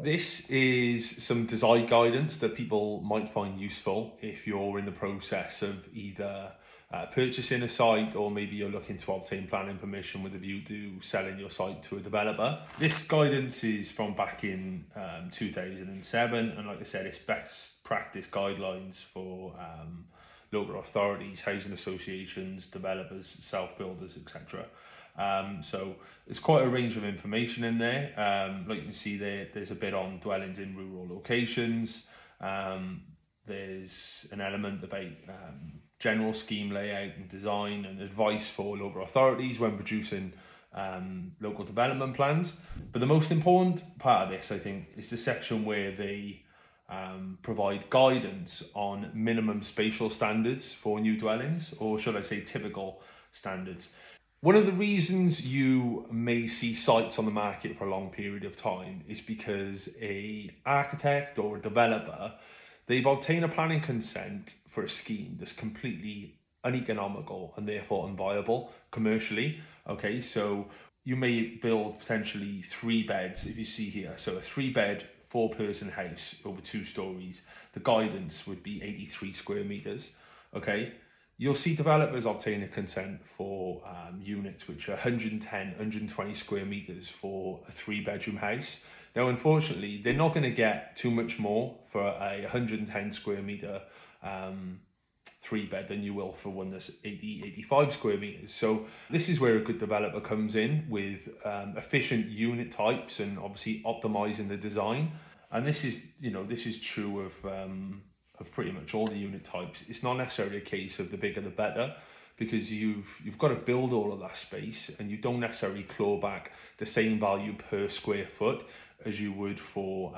This is some design guidance that people might find useful if you're in the process of either purchasing a site, or maybe you're looking to obtain planning permission with a view to selling your site to a developer. This guidance is from back in 2007, and like I said, it's best practice guidelines for local authorities, housing associations, developers, self-builders, etc. So there's quite a range of information in there. Like you can see there's a bit on dwellings in rural locations. There's an element about general scheme layout and design and advice for local authorities when producing local development plans. But the most important part of this, I think, is the section where they provide guidance on minimum spatial standards for new dwellings, or should I say typical standards. One of the reasons you may see sites on the market for a long period of time is because a architect or a developer, they've obtained a planning consent for a scheme that's completely uneconomical and therefore unviable commercially. Okay, so you may build potentially 3 beds, if you see here. So a 3-bed, 4-person house over 2 stories. The guidance would be 83 square meters. Okay, you'll see developers obtain a consent for units which are 110, 120 square meters for a 3-bedroom house. Now, unfortunately, they're not going to get too much more for a 110 square meter 3-bed than you will for one that's 80, 85 square meters. So this is where a good developer comes in with efficient unit types and obviously optimizing the design. And this is true of pretty much all the unit types. It's not necessarily a case of the bigger the better, because you've got to build all of that space, and you don't necessarily claw back the same value per square foot as you would for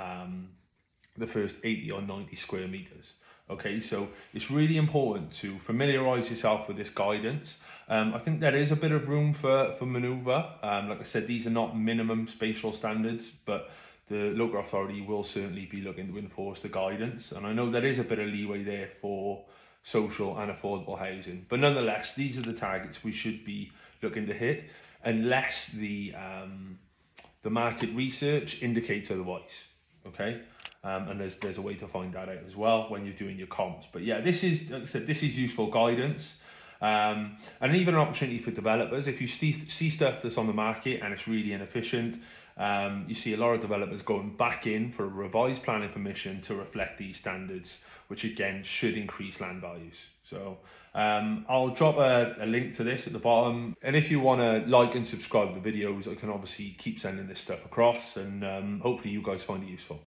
the first 80 or 90 square meters. Okay, so it's really important to familiarize yourself with this guidance. I think there is a bit of room for maneuver. Like I said, these are not minimum spatial standards, but the local authority will certainly be looking to enforce the guidance. And I know there is a bit of leeway there for social and affordable housing. But nonetheless, these are the targets we should be looking to hit, unless the market research indicates otherwise. Okay, and there's a way to find that out as well when you're doing your comps. But yeah, this is, like I said, this is useful guidance. And even an opportunity for developers. If you see stuff that's on the market and it's really inefficient, you see a lot of developers going back in for a revised planning permission to reflect these standards, which again should increase land values. So I'll drop a link to this at the bottom, and if you want to like and subscribe to the videos, I can obviously keep sending this stuff across, and hopefully you guys find it useful.